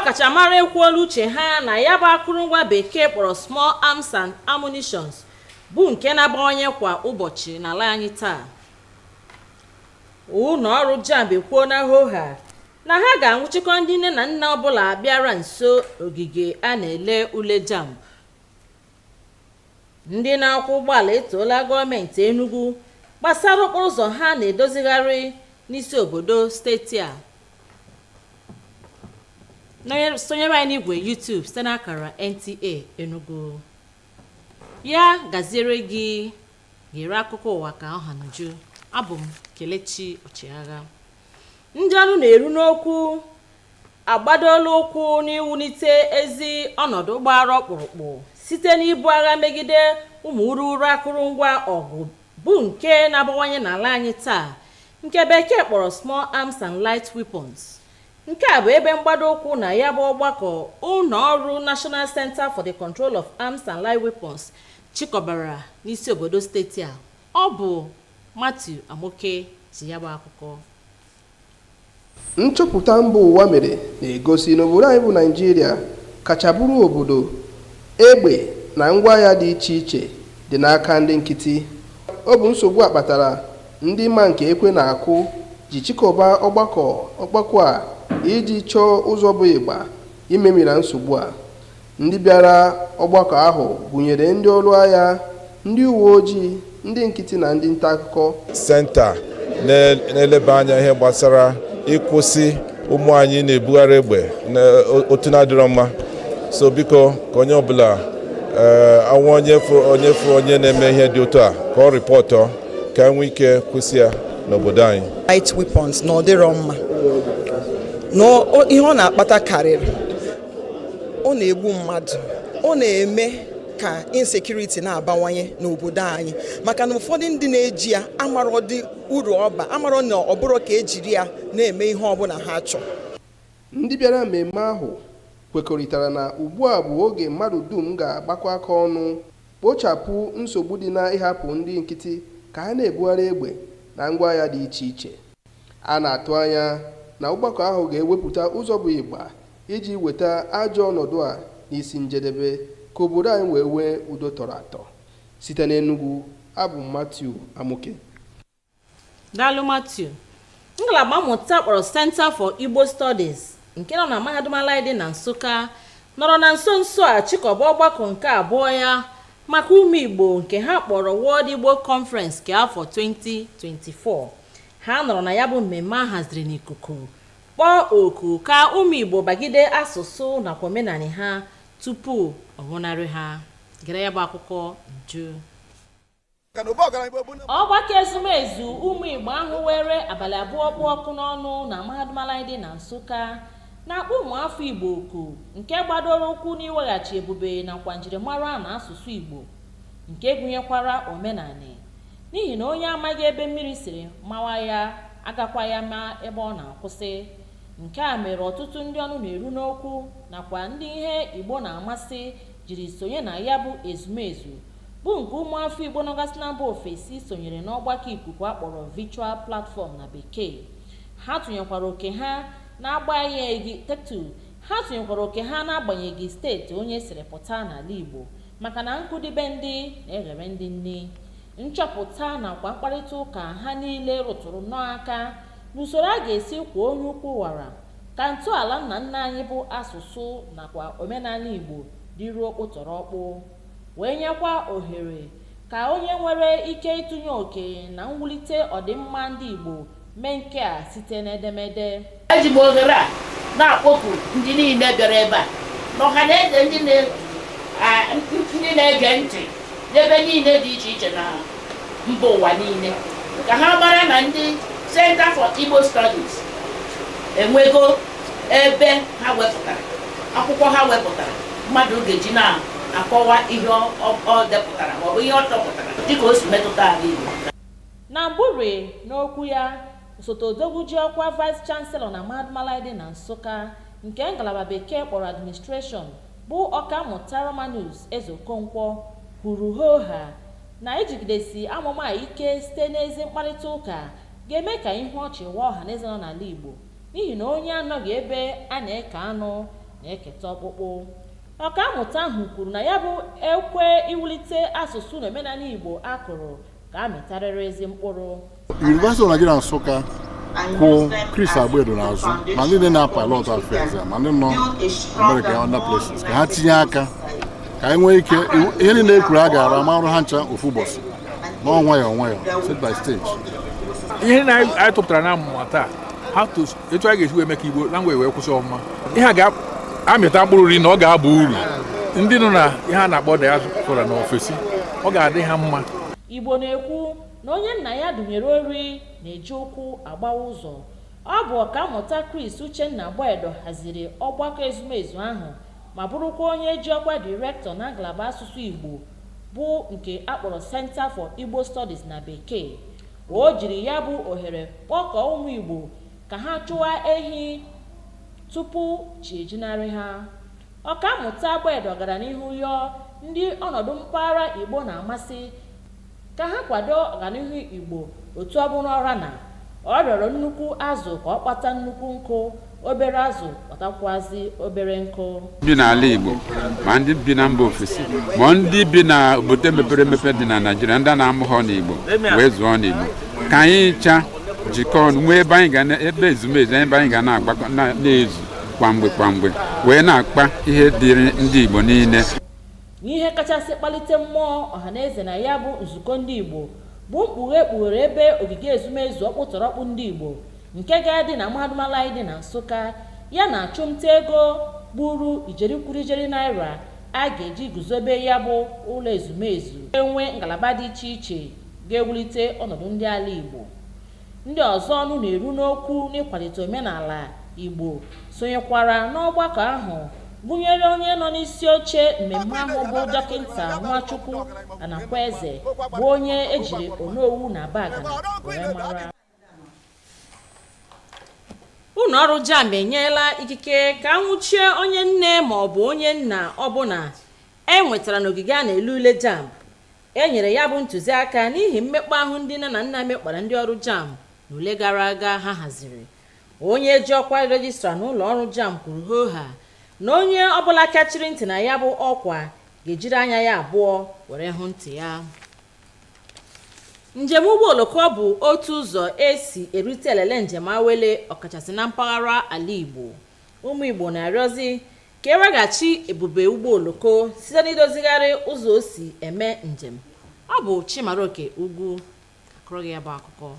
ọkachamara ekwuola uche ha na ya bụ akụrụngwa bekee kpọrọ small arms and ammunitions bụ nke na-abawanye kwa ụbọchị n'ala anyị taa. Ụlọ ọrụ JAMB ekwuola hoha na ha ga-anwụchikọ ndị nne na nna ọbụla bịara nso ogige a na-ele ule JAMB. Ndị na-akwụ ụgbọala etoola gọọmenti Enugu gbasara okporo ụzọ ha na-edozigharị n'isi obodo steeti a. Sonyere anyị n'igwe YouTube site n'akara NTA Enugu. Ya gaziere gị gere akụkọ ụwa ka ọha n'uju. Abụ m Kelechi Ọchịagha. Ndị ọrụ na-eru n'okwu agbadola ụkwụ n'iwulite ezi ọnọdụ gbara ọkpụrụkpụ site n'ibu agha megide ụmụ ururu akụrụngwa ọgụ bụ nke na-abawanye n'ala anyị taa, nke bekee kpọrọ small arms and light weapons. Nke a bụ ebe mgbado ụkwụ na ya bụ ọgbakọ ụlọ ọrụ National Center for the Control of Arms and Light Weapons chịkọbara n'isi obodo steeti a. Ọ bụ Matthew Amoke si ya bụ akụkọ. Nchọpụta mba ụwa mere na-egosi n'obodo anyị bụ Naịjirịa kacha bụrụ obodo egbe na ngwaahịa dị iche iche dị n'aka ndị nkịtị. Ọ bụ nsogbu a kpatara ndị ma nke ekwe na-akụ ji chịkọba ọgbakọ a iji chọọ ụzọ bụ ịgba imemira nsogbu a. Ndị bịara ọgbakọ ahụ gụnyere ndị ọrụ agha, ndị uwe ojii, ndị nkịtị na ndị nta akụkọ. Senta na-eleba anya ihe gbasara ịkwụsị ụmụ anyị na-ebugharị egbe otu na-adịrọ mma. So biko ka onye ọbụla onye na-eme ihe dị otu a ka ọ rịpọtọ ka enwe ike kwụsị ya n'obodo anyị. Light weapons na ọ dịrọ mma. Ihe ọ na-akpata karịrị, ọ na-egbu mmadụ, ọ na-eme ka insecurity na-abawanye n'obodo anyị, maka na ụfọdụ ndị na-eji ya amarọ dị uru ọba, amarọ na ọ bụrụ ka ejiri ya na-eme ihe ọbụla ha chọọ. Ndị bịara mmemme ahụ kwekọrịtara na ugbu a bụ oge mmadụ dum ga-agbakọ aka ọnụ kpochapụ nsogbu dị na ịhapụ ndị nkịtị ka ha na-ebugharị egbe na ngwaahịa dị iche iche. A na-atụ anya na ọgbakọ ahụ ga-ewepụta ụzọ bụ ịgba iji weta ajọ ọnọdụ a n'isi njedebe ka obodo anyị wee nwee udo tọrọ atọ. Site n'Enugu, abụ Matthew Amoke. Daalụ Matthew. Ngalaba mmụta kpọrọ Center for Igbo Studies nke nọ na mahadum ala dị na Nsụka nọrọ na nso a chịkọba ọgbakọ nke abụọ ya maka ụmụ Igbo nke ha kpọrọ World Igbo Conference nke afọ 2024. Ha nọrọ na ya bụ mmemme a haziri n'ikuku kpọọ oku ka ụmụ Igbo bagide asụsụ nakwa omenala ha tupu ọnwụnarị ha. Gere ya bụ akụkọ nju. Ọgbakọ ezumezu ụmụ Igbo ahụ were abalị abụọ kpụ ọkụ n'ọnụ na mahadum ala dị na Nsụka na-akpọ ụmụafọ Igbo oku nke gbadoro ụkwụ n'iweghachi ebube nakwa njirimara na asụsụ Igbo nke gụnyekwara omenala, n'ihi na onye amaghị ebe mmiri siri mawa ya agakwa ya ma ebe ọ na-akwụsị. Nke a mere ọtụtụ ndị ọnụ na-eru n'okwu nakwa ndị ihe Igbo na-amasị jiri sonye na ya bụ ezumezu bụ nke ụmụafọ Igbo nọgasị na mba ofesi sonyere n'ọgbakọ ikuku akpọrọ virtual platform na bekee. Ha tụnyekwara oke ha n'agbanyeghị steeti onye siri pụta n'ala Igbo maka na nkụdibe ndị na-eghere ndị nne. Nchọpụta nakwa mkparịta ụka ha niile rụtụrụ nnọọ aka n'usoro a ga-esi kwuo onye ukwu wara ka ntọala nna nna anyị bụ asụsụ nakwa omenala Igbo dịruo kpụtọrọkpụ, wee nyekwa ohere ka onye nwere ike ịtụnye oke na mwulite ọdịmma ndị Igbo mee nke a site n'edemede. Ejigbo ohere a na-akpọpụ ndị niile bịara ebe a n'ọha na eze ndị na-ege ntị n'ebe niile dị iche iche na mba ụwa niile ka ha mara na ndị Center for Igbo Studies enwego ebe ha wepụtara akwụkwọ ha wepụtara mmadụ ga-eji na-akọwa ihe ọ depụtara maọbụ ihe ọ chọpụtara dịka o si metụta ala Igbo. Na Mburi n'okwu ya, osote odogwuji ọkwa Vice Chancellor na mahadum ala dị na Nsụka nke ngalaba bekee kpọrọ Administration bụ ọkammụta Romanus Ezeokonkwo kwuru hoha na ijigidesi amụma ike site n'ezi mkparịta ụka ga-eme ka ihu ọchị wa ọha na eze nọ n'ala Igbo, n'ihi na onye anọghị ebe a na-eke anụ na-eketa ọkpụkpụ. Ọkammụta ahụ kwuru na ya bụ ekwe iwulite asụsụ na omenala Igbo akụrụ ka a mịtarịrị ezi mkpụrụ. University of Nigeria Nsụka kwụ Chris Agbedo n'azụ ma ndị na pilot affairs ma ndị nọ America and other places ka ha tinye aka ka anyị nwee ike ihe niile ekwuru a ga-ara marụ ha ncha ofu ụbọchị nwayọọ state by state. Ihe anyị tụpụtara na mmụọ taa etu a ga-esi wee mee ka Igbo na wee kwụsị ọmụma ihe a ga-amịta mkpụrụ nri na ọ ga-aba uru ndị nọ na ihe a na-akpọ diaspora na ofesi ọ ga-adị ha mma. Igbo na-ekwu na onye nna ya dụnyere ori na-eji ụkwụ agbawa ụzọ. Ọ bụ Ọkammụta Chris Uchenna Agbedo haziri ọgbakọ ezumezu ahụ ma bụrụkwa onye ji ọkwa direktọ na ngalaba asụsụ Igbo bụ nke akpọrọ Center for Igbo Studies na bekee. O jiri ya bụ ohere kpọkọọ ụmụ Igbo ka ha chụwa ehi tupu chi ejinarị ha. Ọkammụta Agbedo gara n'ihu yọọ ndị ọnọdụ mpaghara Igbo na-amasị ka ha kwado ọganihu Igbo otu ọ bụla ọra na ọ rịọrọ nnukwu azụ ka ọ kpata nnukwu nkụ, obere azụ kpatakwazi obere nkụ. Bi n'ala Igbo ma ndị bi na mba ofesi ma ndị bi na obodo mepere emepe dị na Naịjirịa ndị na-amụ ha n'Igbo wee zụọ n'Igbo ka anyị cha jikọọ ọnụ nwee ebe ezumezu ebe anyị ga na-agbakọ na-ezu kwamgbe wee na-akpa ihe dịrị ndị Igbo niile. N'ihe kachasị kpalite mmụọ ọhaneze na ya bụ nzukọ ndị Igbo bụ mkpughere ebe ogige ezumezu ọkpụtọrọkpụ ndị Igbo nke ga-adị na mahadum ala dị na Nsụka ya na achụmnta ego gburu ijeri naira a ga-eji guzobe ya bụ ụlọ ezumezu enwe ngalaba dị iche iche ga-ewulite ọnọdụ ndị ala Igbo. Ndị ọzọ ọnụ na-eru n'okwu n'ịkwalite omenala Igbo sonyekwara n'ọgbakọ ahụ gụnyere onye nọ n'isi oche mmemme ahụ bụ Dọkịta Nwachukwu Anakweze bụ onye ejiri onowu na Bagana wee mara. Ụlọ ọrụ JAMB enyela ikike ka nwụchie onye nne ma ọ bụ onye nna ọbụla enwetara n'ogige a na-ele ule JAMB. E nyere ya bụ ntụziaka n'ihi mmekpa ahụ ndị nne na nna mekpara ndị ọrụ JAMB n'ule gara aga ha haziri. Onye ji ọkwa rejistra n'ụlọ ọrụ JAMB kwuru hoha na onye ọbụla kachiri ntị na ya bụ ọkwa ga-ejiri anya ya abụọ were hụ ntị ya. Njem ụgbọ oloko bụ otu ụzọ esi erute elele njem awele ọkachasị na mpaghara ala Igbo. Ụmụ Igbo na-arịọzi ka eweghachi ebube ụgbọ oloko site n'idozigharị ụzọ o si eme njem. Ọ bụ Chimaroke Ugwu akọrọ ya bụ akụkọ.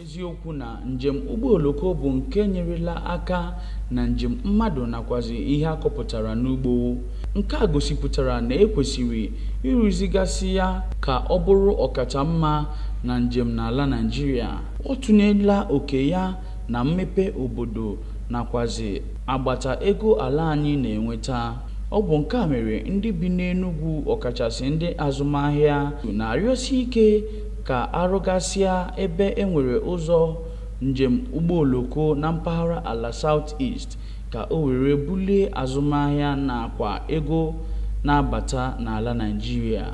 Eziokwu na njem ụgbọ oloko bụ nke nyerela aka na njem mmadụ nakwazi ihe akọpụtara n'ugbo. Nke a gosipụtara na ekwesịrị ịrụzigasị ya ka ọ bụrụ ọkacha mma na njem n'ala Naịjirịa. Ọ tụnyela oke ya na mmepe obodo nakwazi agbata ego ala anyị na-enweta. Ọ bụ nke a mere ndị bi n'Enugu ọkachasị ndị azụmahịa na-arịọsi ike ka arụgasịa ebe enwere ụzọ njem ụgbọ oloko na mpaghara ala South East ka o were bulie azụmahịa nakwa ego na-abata n'ala Naịjirịa.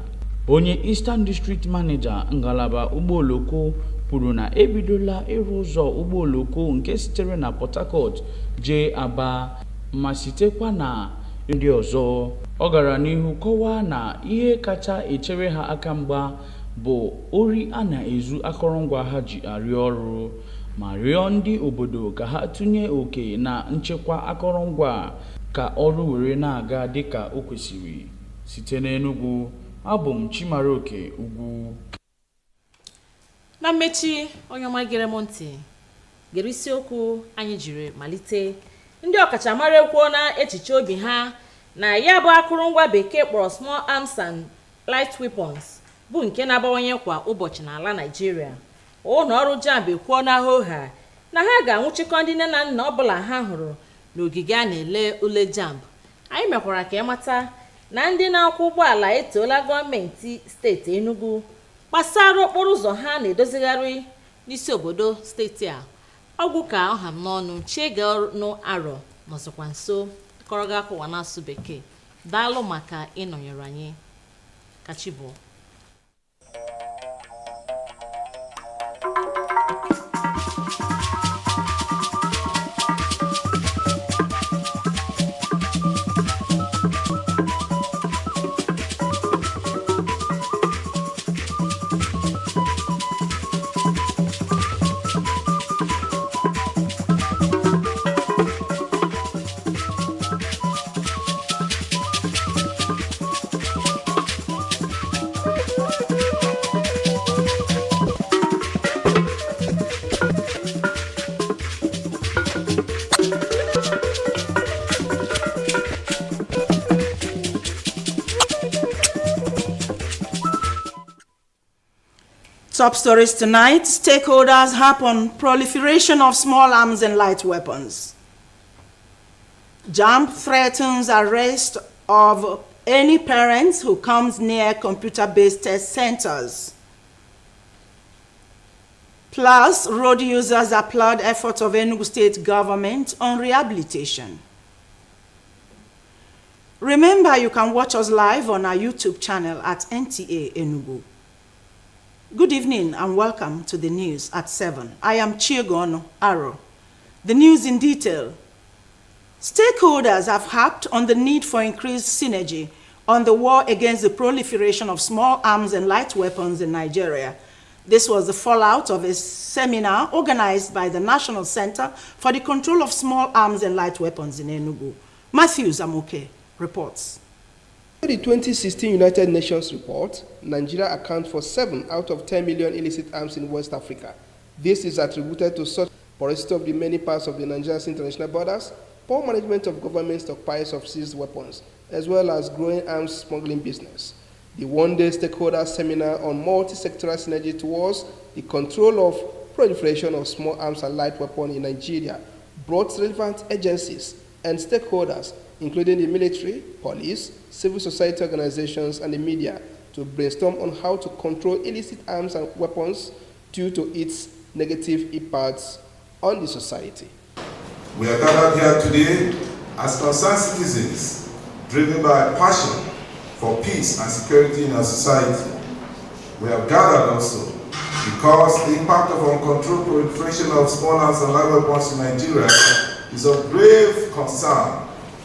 Onye Eastern District Manager ngalaba ụgbọ oloko kwuru na ebidola ịrụ ụzọ ụgbọ oloko nke sitere na Port Harcourt jee Aba ma sitekwa na ndị ọzọ. Ọ gara n'ihu kọwaa na ihe kacha echere ha aka mgba bụ ori a na-ezu akọrọngwa ha ji arịọ ọrụ ma rịọ ndị obodo ka ha tụnye oke na nchekwa akọrọngwa ka ọrụ were na-aga dịka o kwesịrị. Site n'Enugu, abụ m Chimaroke Ugwu. Na mmechi, onye ọma gere m ntị gere isiokwu anyị jiri malite. Ndị ọkachamara ekwuo na echiche obi ha na ya bụ akụrụngwa bekee kpọrọ Small Arms and Light Weapons bụ nke na-abawanye kwa ụbọchị n'ala Naịjirịa. Ụlọ ọrụ JAMB ekwuo na hoha na ha ga-anwụchikọ ndị nne na nna ọbụla ha hụrụ n'ogige a na-ele ule JAMB. Anyị mekwara ka ịmata na ndị na-akwọ ụgbọala etoola gọọmenti steeti Enugu gbasara okporo ụzọ ha na-edozigharị n'isi obodo steeti a. Ọgwụ ka ọha m n'ọnụ chiege ọnụ arọ nọzọkwa nso kọrọ gị akụwa n'asụ bekee. Daalụ maka ịnọnyere anyị. Kachibụ. Top stories tonight. Stakeholders harp on proliferation of small arms and light weapons. JAMB threatens arrest of any parents who comes near computer-based test centers. Plus, road users applaud efforts of Enugu State government on rehabilitation. Remember, you can watch us live on our YouTube channel at NTA Enugu. Good evening and welcome to the news at 7. I am Chiegono Aro. The news in detail. Stakeholders have harped on the need for increased synergy on the war against the proliferation of small arms and light weapons in Nigeria. This was the fallout of a seminar organized by the National Center for the Control of Small Arms and Light Weapons in Enugu. Matthew Zamoke reports. In the 2016 United Nations report, Nigeria accounts for 7 out of 10 million illicit arms in West Africa. This is attributed to such porosity of the many parts of the Nigeria's international borders, poor management of government stockpiles of seized weapons, as well as growing arms smuggling business. The one-day stakeholder seminar on multi-sectoral synergy towards the control of proliferation of small arms and light weapons in Nigeria brought relevant agencies and stakeholders, including the military, police, civil society organizations, and the media, to brainstorm on how to control illicit arms and weapons due to its negative impacts on the society. We are gathered here today as concerned citizens, driven by a passion for peace and security in our society. We have gathered also because the impact of uncontrolled proliferation of small arms and light weapons in Nigeria is of grave concern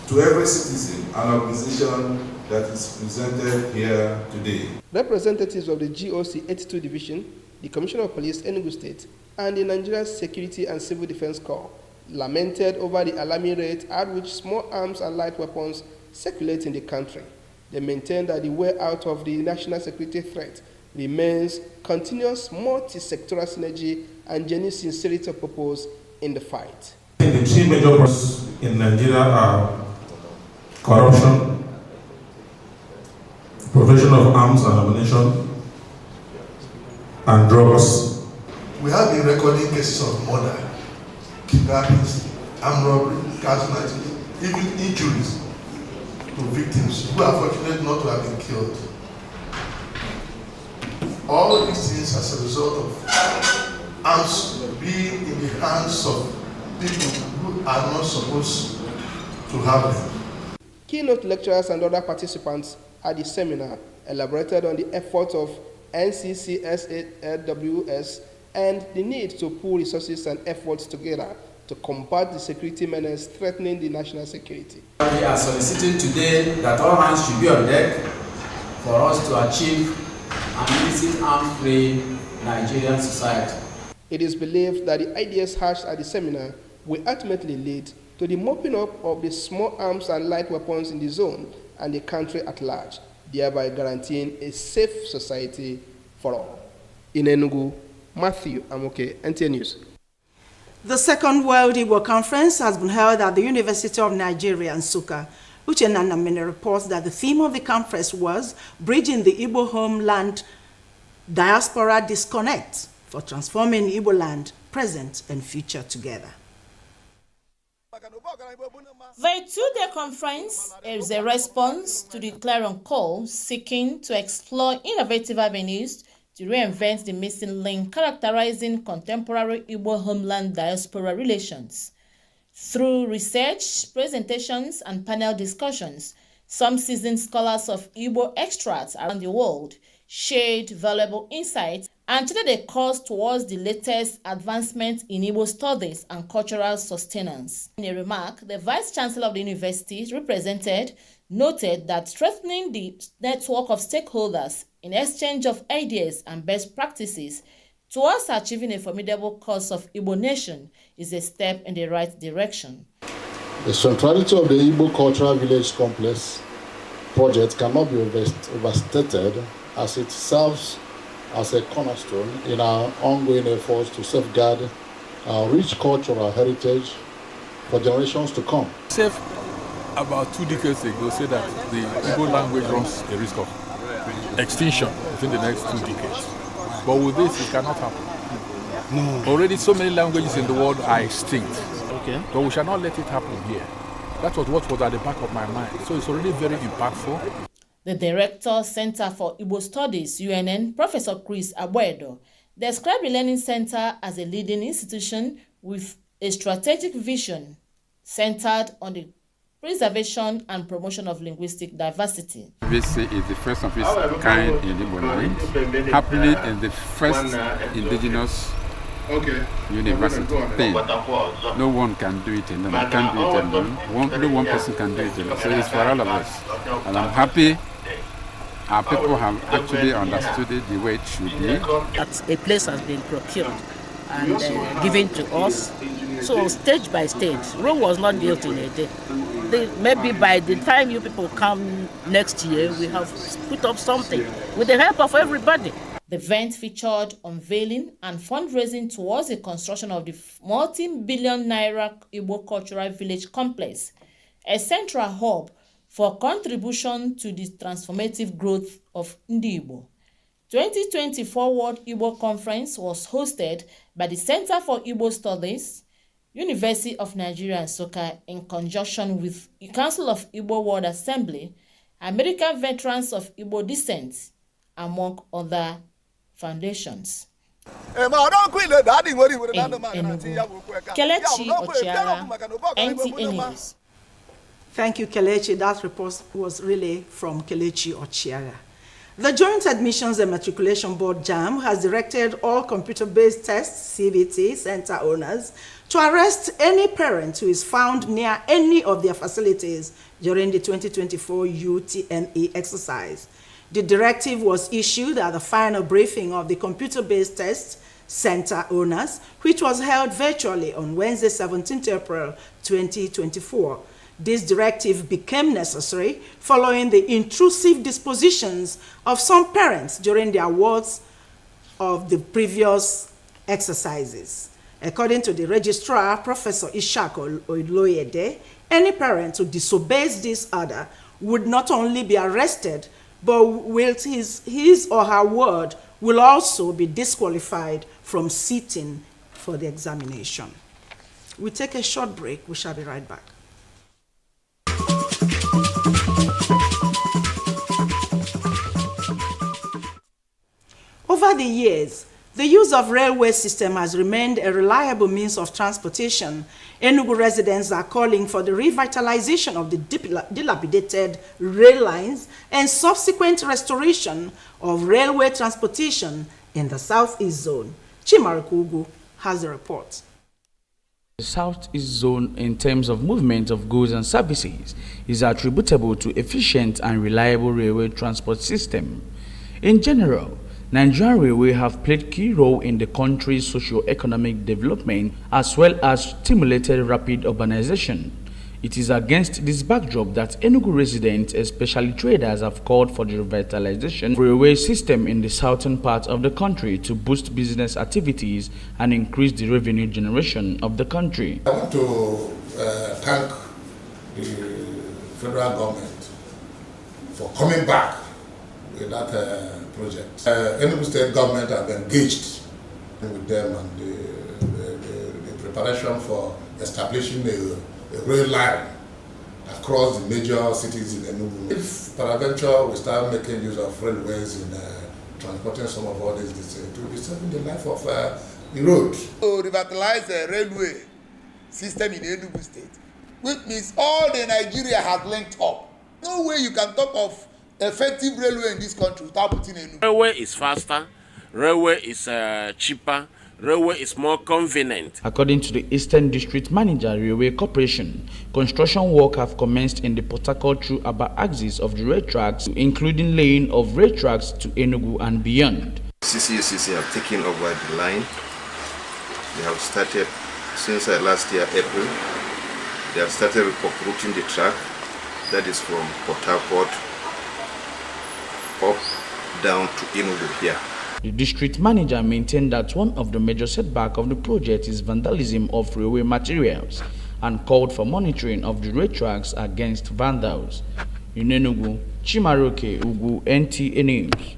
to every citizen and organization that is presented here today. Representatives of the GOC 82 Division, the Commissioner of Police Enugu State, and the Nigeria Security and Civil Defense Corps lamented over the alarming rate at which small arms and light weapons circulate in the country. They maintain that the way out of the national security threat remains continuous multi-sectoral synergy and genuine sincerity of purpose in the fight. The three major problems in Nigeria are corruption, provision of arms and ammunition, and drugs. We have been recording cases of murder, kidnappings, armed robbery, car snatching, even injuries to victims who are fortunate not to have been killed. All these things as a result of arms being in the hands of people who are not supposed to have them. Keynote lecturers and other participants at the seminar elaborated on the efforts of NCCSAWS and the need to pool resources and efforts together to combat the security menace threatening the national security. We are soliciting today that all hands should be on deck for us to achieve an illicit arms-free Nigerian society. It is believed that the ideas hatched at the seminar will ultimately lead to the mopping up of the small arms and light weapons in the zone and the country at large, thereby guaranteeing a safe society for all. In Enugu, Matthew Amoke, NTA News. The second World Igbo Conference has been held at the University of Nigeria, Nsukka. Uche Nanamene reports that the theme of the conference was Bridging the Igbo Homeland Diaspora Disconnect for Transforming Igbo Land, Present and Future Together. The two-day conference is a response to the clarion call seeking to explore innovative avenues to reinvent the missing link characterizing contemporary Igbo homeland diaspora relations. Through research, presentations, and panel discussions, some seasoned scholars of Igbo extracts around the world shared valuable insights and charted a course towards the latest advancements in Igbo studies and cultural sustenance. In a remark, the Vice Chancellor of the university represented noted that strengthening the network of stakeholders in exchange of ideas and best practices towards achieving a formidable cause of Igbo nation is a step in the right direction. The centrality of the Igbo Cultural Village Complex project cannot be overstated as it serves as a cornerstone in our ongoing efforts to safeguard our rich cultural heritage for generations to come. About 2 decades ago, said that the Igbo language runs a risk of extinction within the next 2 decades. But with this, it cannot happen. No. Already so many languages in the world are extinct. Okay. But we shall not let it happen here. That was what was at the back of my mind. So it's already very impactful. The Director, Center for Igbo Studies, UNN, Professor Chris Agbedo, described the Learning Center as a leading institution with a strategic vision centered on the preservation and promotion of linguistic diversity. This is the first of its kind in Igbo land, happening in the first indigenous university thing. No one can do it alone. I can't do it alone. No one person can do it alone. So it's for all of us. And I'm happy our people have actually understood it the way it should be. That a place has been procured and given to us. So stage by stage, Rome was not built in a day. Maybe by the time you people come next year, we have put up something with the help of everybody. The event featured unveiling and fundraising towards the construction of the multi-billion naira Igbo Cultural Village Complex, a central hub for contribution to the transformative growth of Ndi Igbo. 2024 World Igbo Conference was hosted by the Center for Igbo Studies, University of Nigeria Nsukka, in conjunction with the Council of Igbo World Assembly, American Veterans of Igbo Descent, among other foundations. In Enugu, Kelechi Ochiara, NTA News. Thank you, Kelechi. That report was really from Kelechi Ochiara. The Joint Admissions and Matriculation Board, JAM, has directed all computer-based test CBT center owners to arrest any parent who is found near any of their facilities during the 2024 UTME exercise. The directive was issued at the final briefing of the computer-based test center owners, which was held virtually on Wednesday, 17th April 2024. This directive became necessary following the intrusive dispositions of some parents during the awards of the previous exercises. According to the registrar, Professor Ishak Oloyede, any parent who disobeys this order would not only be arrested, but with his or her word will also be disqualified from sitting for the examination. We take a short break. We shall be right back. Over the years, the use of railway system has remained a reliable means of transportation. Enugu residents are calling for the revitalization of the dilapidated rail lines and subsequent restoration of railway transportation in the Southeast Zone. Chimarukugu has a report. The Southeast Zone, in terms of movement of goods and services, is attributable to efficient and reliable railway transport system. In general, Nigerian Railway have played key role in the country's socio-economic development as well as stimulated rapid urbanization. It is against this backdrop that Enugu residents, especially traders, have called for the revitalization of the railway system in the southern part of the country to boost business activities and increase the revenue generation of the country. I want to thank the federal government for coming back with that project. Enugu state government have engaged with them and the preparation for establishing a rail line across the major cities in Enugu. If peradventure we start making use of railways in transporting some of all these, it will be saving the life of the road. To revitalize the railway system in Enugu state, which means all the Nigeria has linked up. No way you can talk of effective railway in this country without putting Enugu. Railway is faster, railway is cheaper, railway is more convenient. According to the Eastern District Manager, Railway Corporation, construction work have commenced in the Port Harcourt through Aba axis of the rail tracks, including laying of rail tracks to Enugu and beyond. CCUCC have taken over the line. They have started since last year, April. They have started rerouting the track that is from Port Harcourt up down to Enugu here. The district manager maintained that one of the major setbacks of the project is vandalism of railway materials and called for monitoring of the rail tracks against vandals. In Enugu, Chimaroke Ugu, NTA News.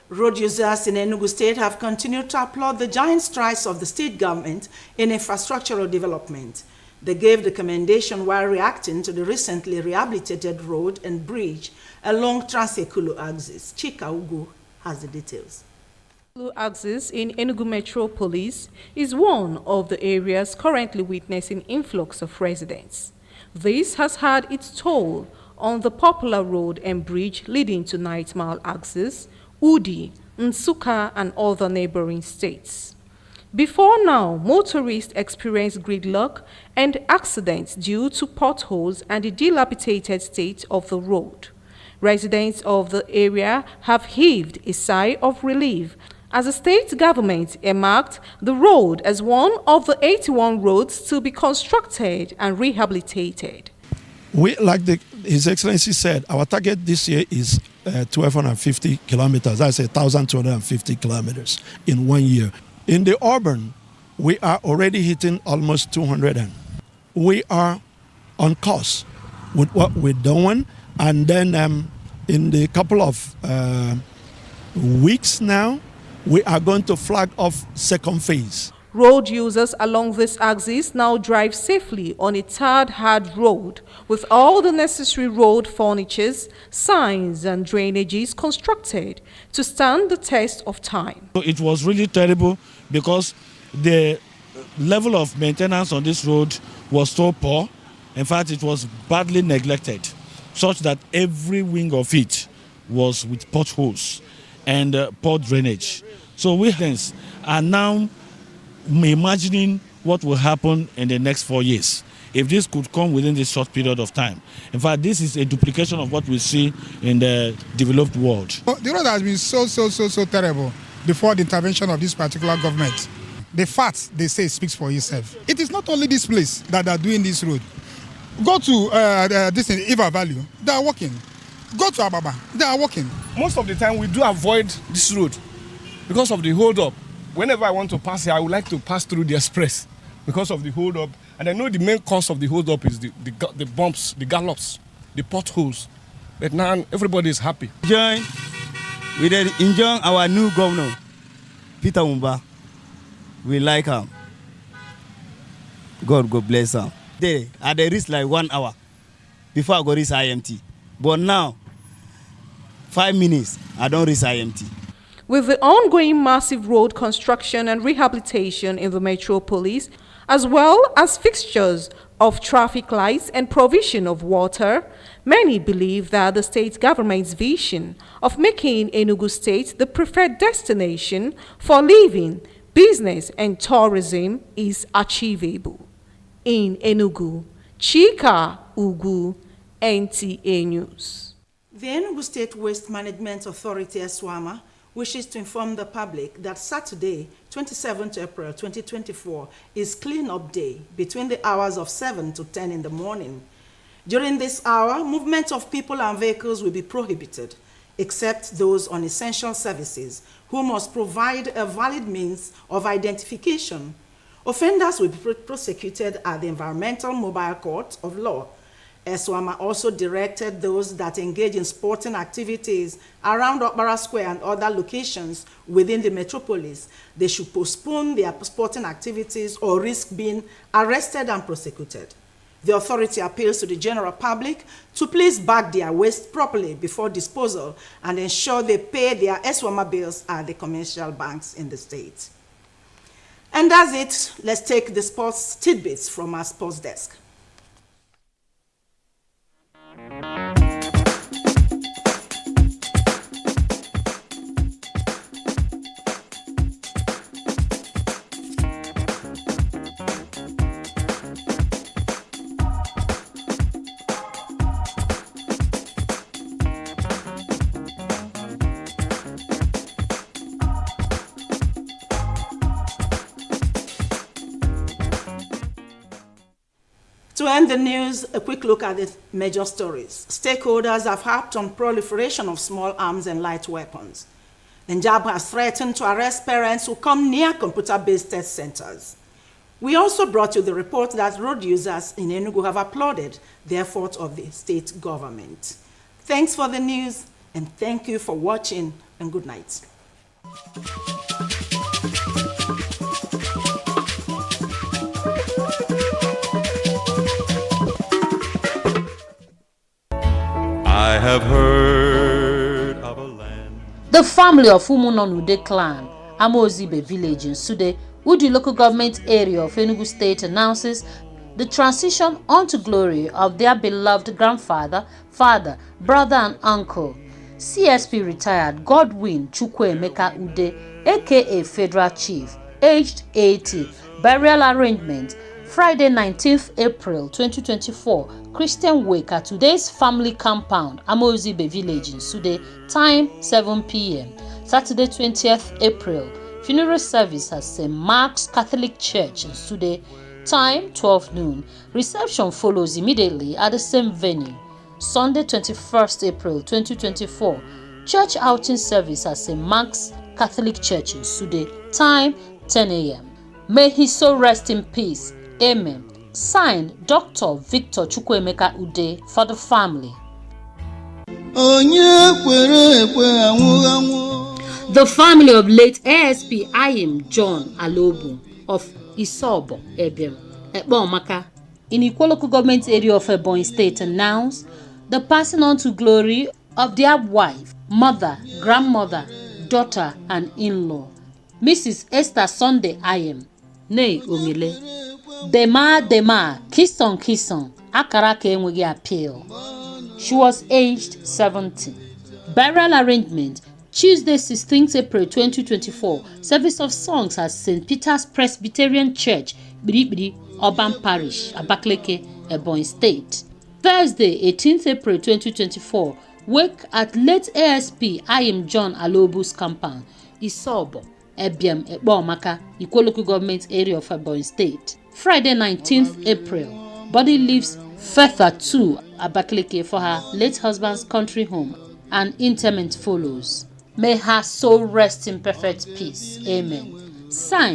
Road users in Enugu State have continued to applaud the giant strides of the state government in infrastructural development. They gave the commendation while reacting to the recently rehabilitated road and bridge along Trans-Ekulu axis. Chika Ugu has the details. The axis in Enugu Metropolis is one of the areas currently witnessing influx of residents. This has had its toll on the popular road and bridge leading to 9 Mile axis, Udi, Nsukka, and other neighboring states. Before now, motorists experienced gridlock and accidents due to potholes and the dilapidated state of the road. Residents of the area have heaved a sigh of relief as the state government earmarked the road as one of the 81 roads to be constructed and rehabilitated. We, like His Excellency said, our target this year is 1,250 kilometers. That's 1,250 kilometers in 1 year. In the urban, we are already hitting almost 200. We are on course with what we're doing. And then in the couple of weeks now, we are going to flag off second phase. Road users along this axis now drive safely on a tarred hard road with all the necessary road furnitures, signs and drainages constructed to stand the test of time. It was really terrible because the level of maintenance on this road was so poor. In fact, it was badly neglected, such that every wing of it was with potholes and poor drainage. So we are now imagining what will happen in the next 4 years if this could come within this short period of time. In fact, this is a duplication of what we see in the developed world. The road has been so terrible before the intervention of this particular government. The fact, they say, speaks for itself. It is not only this place that are doing this road. Go to this in Iva Valley, they are working. Go to Ababa, they are working. Most of the time we do avoid this road because of the hold-up. Whenever I want to pass here, I would like to pass through the express because of the hold-up. And I know the main cause of the hold-up is the bumps, the gallops, the potholes. But now everybody is happy. We did enjoy our new governor, Peter Umba. We like him. God bless him. They reach like 1 hour before I go reach IMT. But now, 5 minutes, I don't reach IMT. With the ongoing massive road construction and rehabilitation in the metropolis, as well as fixtures of traffic lights and provision of water, many believe that the state government's vision of making Enugu State the preferred destination for living, business and tourism is achievable. In Enugu, Chika Ugu, NTA News. The Enugu State Waste Management Authority, ESWAMA, wishes to inform the public that Saturday, 27th April 2024, is clean-up day between the hours of 7 to 10 in the morning. During this hour, movement of people and vehicles will be prohibited, except those on essential services, who must provide a valid means of identification. Offenders will be prosecuted at the Environmental Mobile Court of Law. ESWAMA also directed those that engage in sporting activities around Okpara Square and other locations within the metropolis. They should postpone their sporting activities or risk being arrested and prosecuted. The authority appeals to the general public to please bag their waste properly before disposal and ensure they pay their ESWAMA bills at the commercial banks in the state. And that's it. Let's take the sports tidbits from our sports desk. To end the news, a quick look at the major stories. Stakeholders have harped on proliferation of small arms and light weapons. Njab has threatened to arrest parents who come near computer-based test centers. We also brought you the report that road users in Enugu have applauded the effort of the state government. Thanks for the news, and thank you for watching, and good night. I have heard of a land. The family of Umunonude clan, Amozibe village in Sude, Udi local government area of Enugu state announces the transition onto glory of their beloved grandfather, father, brother and uncle, CSP retired Godwin Chukwuemeka Ude, aka Federal Chief, aged 80, burial arrangement, Friday 19th April 2024, Christian wake at today's family compound, Amozibe village in Sude, time 7 p.m. Saturday 20th April, funeral service at St. Mark's Catholic Church in Sude, time 12 noon. Reception follows immediately at the same venue. Sunday 21st April 2024, church outing service at St. Mark's Catholic Church in Sude, time 10 a.m. May he so rest in peace. Amen. Signed, Dr. Victor Chukwuemeka Ude for the family. The family of late ASP Ayim John Alobu of Isobo, Ebim, Ekpomaka, in Ikwo local government area of Ebonyi State announced the passing on to glory of their wife, mother, grandmother, daughter, and in-law, Mrs. Esther Sunday Ayim, nee Omile. Dema, Kisson, Akaraka enweghị appeal. She was aged 70. Burial arrangement, Tuesday 16th April 2024, service of songs at St. Peter's Presbyterian Church, Biribiri, Urban Parish, Abakaliki, Ebonyi State. Thursday 18th April 2024, wake at late ASP Ayim John Alobu's compound, Isobo, Ebiem, Ekpomaka, Ikwo local government area of Ebonyi State. Friday 19th April, body leaves Fetha 2 Abakaliki for her late husband's country home, and interment follows. May her soul rest in perfect peace. Amen. Signed,